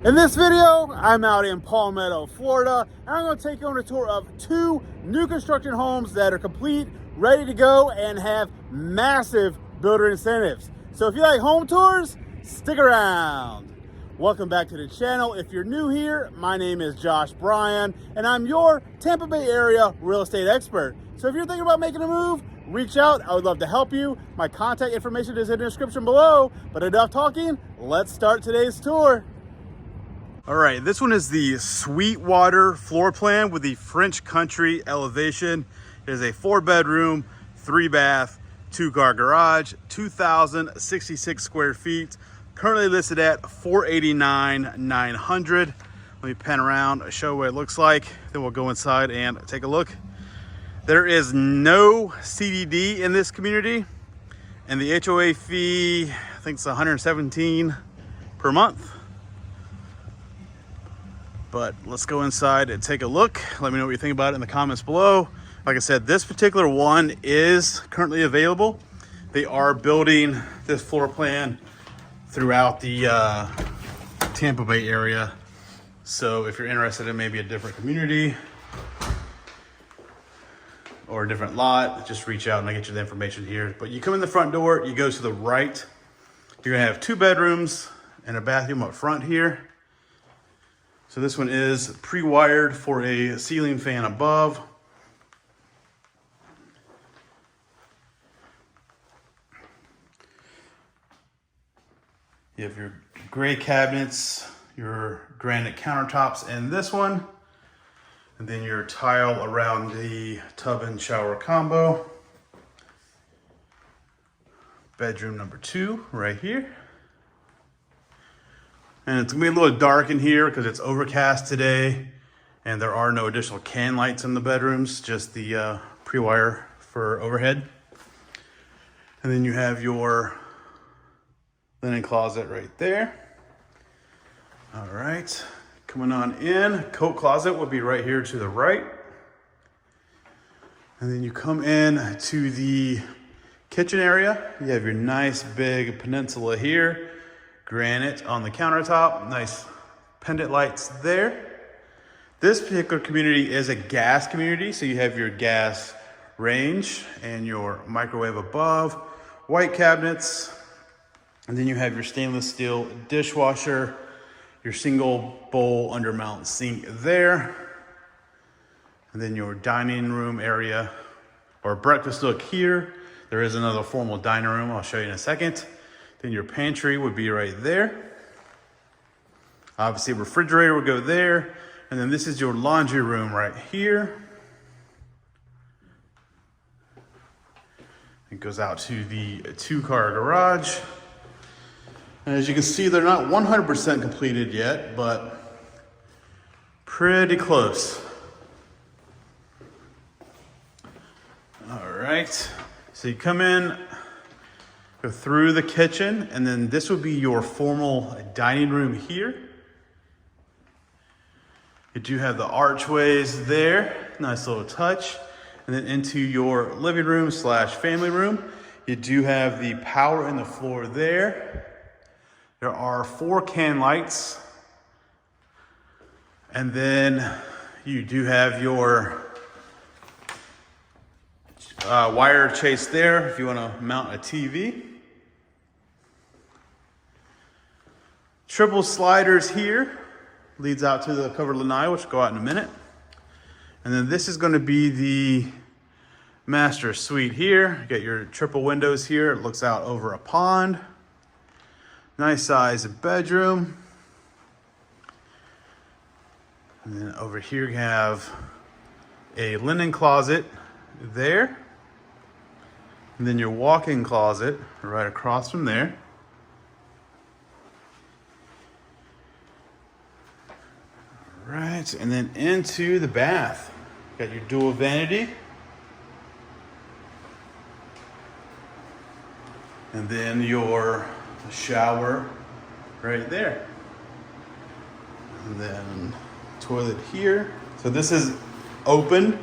In this video, I'm out in Palmetto, Florida, and I'm going to take you on a tour of two new construction homes that are complete, ready to go, and have massive builder incentives. So if you like home tours, stick around. Welcome back to the channel. If you're new here, my name is Bryan, and I'm your Tampa Bay Area real estate expert. So if you're thinking about making a move, reach out. I would love to help you. My contact information is in the description below, but enough talking, let's start today's tour. All right, this one is the Sweetwater floor plan with the French country elevation. It is a 4-bedroom, 3-bath, 2-car garage, 2,066 square feet. Currently listed at $489,900. Let me pan around, show what it looks like. Then we'll go inside and take a look. There is no CDD in this community, and the HOA fee, I think it's $117 per month. But let's go inside and take a look. Let me know what you think about it in the comments below. Like I said, this particular one is currently available. They are building this floor plan throughout the Tampa Bay area. So if you're interested in maybe a different community or a different lot, just reach out and I'll get you the information here. But you come in the front door, you go to the right. You're gonna have 2 bedrooms and a bathroom up front here. So this one is pre-wired for a ceiling fan above. You have your gray cabinets, your granite countertops in this one, and then your tile around the tub and shower combo. Bedroom number 2 right here. And it's gonna be a little dark in here because it's overcast today and there are no additional can lights in the bedrooms, just the pre-wire for overhead. And then you have your linen closet right there. All right, coming on in, coat closet will be right here to the right. And then you come in to the kitchen area. You have your nice big peninsula here. Granite on the countertop, nice pendant lights there. This particular community is a gas community, so you have your gas range and your microwave above, white cabinets, and then you have your stainless steel dishwasher, your single bowl undermount sink there, and then your dining room area or breakfast nook here. There is another formal dining room I'll show you in a second. Then your pantry would be right there. Obviously, refrigerator would go there. And then this is your laundry room right here. It goes out to the 2-car garage. And as you can see, they're not 100% completed yet, but pretty close. All right, so you come in, go through the kitchen, and then this would be your formal dining room here. You do have the archways there, nice little touch. And then into your living room / family room. You do have the power in the floor there. There are 4 can lights. And then you do have your wire chase there if you want to mount a TV. Triple sliders here, leads out to the covered lanai, which will go out in a minute. And then this is going to be the master suite here. You got your triple windows here. It looks out over a pond. Nice size bedroom. And then over here you have a linen closet there. And then your walk-in closet right across from there. Right, and then into the bath. Got your dual vanity. And then your shower right there. And then toilet here. So this is open.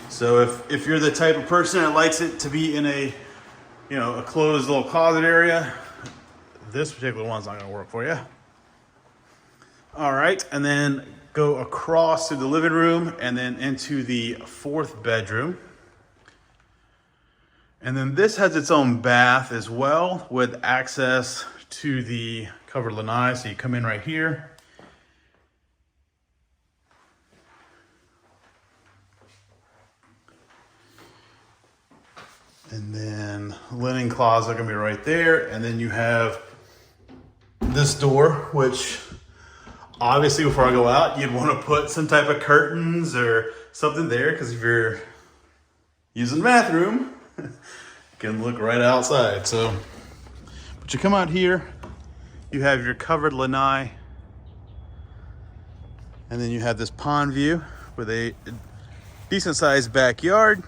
So if you're the type of person that likes it to be in a closed little closet area, this particular one's not gonna work for you. All right, and then go across to the living room and then into the 4th bedroom. And then this has its own bath as well with access to the covered lanai. So you come in right here. And then linen closet gonna be right there. And then you have this door, which obviously before I go out, you'd want to put some type of curtains or something there, because if you're using the bathroom, you can look right outside. So, but you come out here, you have your covered lanai, and then you have this pond view with a decent sized backyard.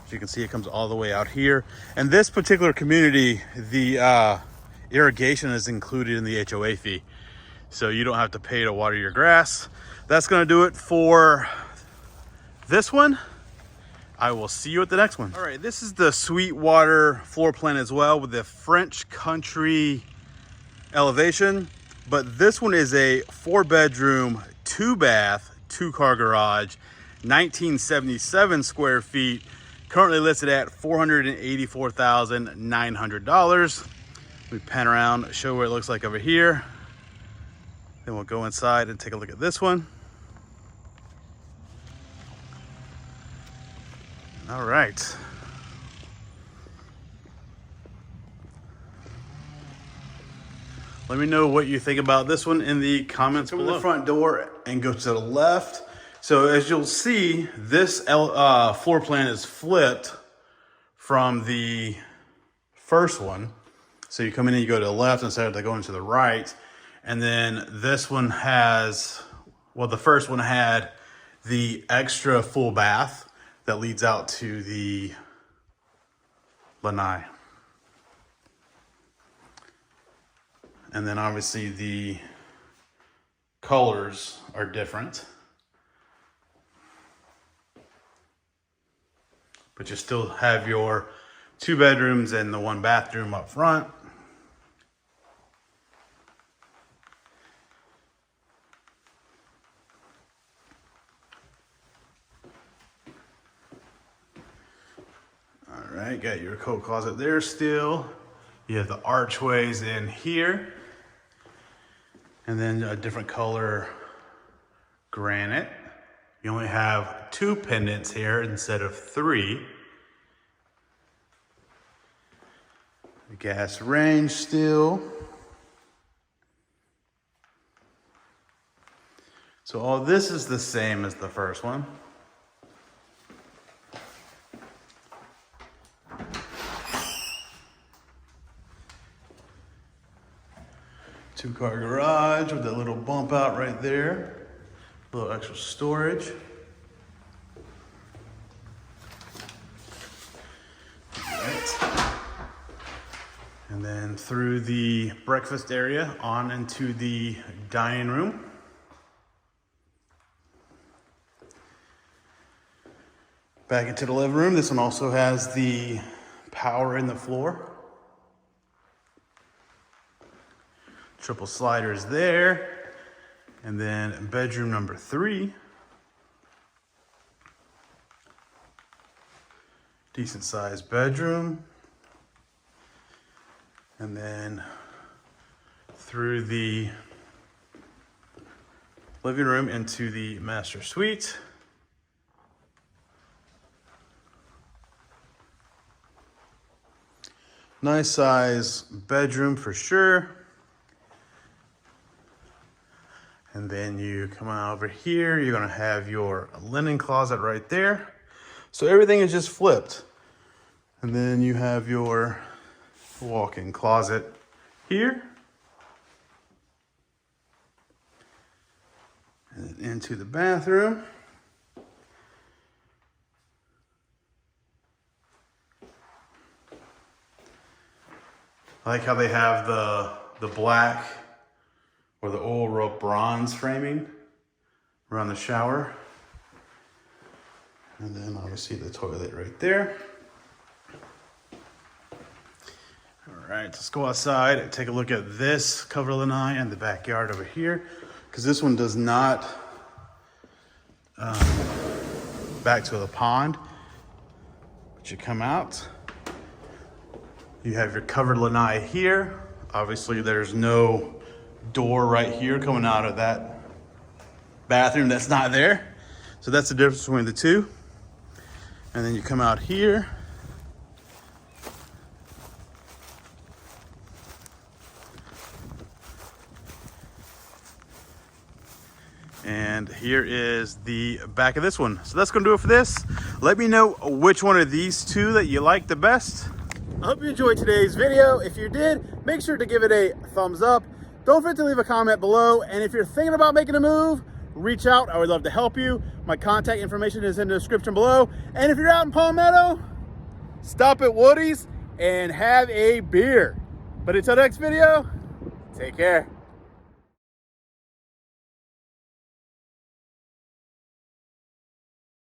As you can see, it comes all the way out here. And this particular community, the irrigation is included in the HOA fee. So you don't have to pay to water your grass. That's gonna do it for this one. I will see you at the next one. All right, this is the Sweetwater floor plan as well with the French country elevation. But this one is a 4-bedroom, 2-bath, 2-car garage, 1977 square feet, currently listed at $484,900. We pan around, show what it looks like over here. Then we'll go inside and take a look at this one. All right. Let me know what you think about this one in the comments below. Go to the front door and go to the left. So as you'll see, this floor plan is flipped from the first one. So you come in and you go to the left instead of going to the right. And then this one has, well, the first one had the extra full bath that leads out to the lanai. And then obviously the colors are different. But you still have your 2 bedrooms and the 1 bathroom up front. All right, got your coat closet there still. You have the archways in here. And then a different color granite. You only have 2 pendants here instead of 3. The gas range still. So all this is the same as the first one. Two-car garage with that little bump out right there. A little extra storage. All right. And then through the breakfast area on into the dining room. Back into the living room. This one also has the power in the floor. Triple sliders there. And then bedroom number 3. Decent sized bedroom. And then through the living room into the master suite. Nice size bedroom for sure. And then you come on over here, you're gonna have your linen closet right there. So everything is just flipped. And then you have your walk-in closet here. And then into the bathroom. I like how they have the black or the oil rope bronze framing around the shower. And then obviously the toilet right there. All right, let's go outside and take a look at this cover lanai and the backyard over here. because this one does not back to the pond. But you come out, you have your covered lanai here. Obviously there's no door right here coming out of that bathroom that's not there. So that's the difference between the two. And then you come out here. And here is the back of this one. So that's gonna do it for this. Let me know which one of these two that you like the best. I hope you enjoyed today's video. If you did, make sure to give it a thumbs up. Don't forget to leave a comment below. And if you're thinking about making a move, reach out. I would love to help you. My contact information is in the description below. And if you're out in Palmetto, stop at Woody's and have a beer. But until next video, take care.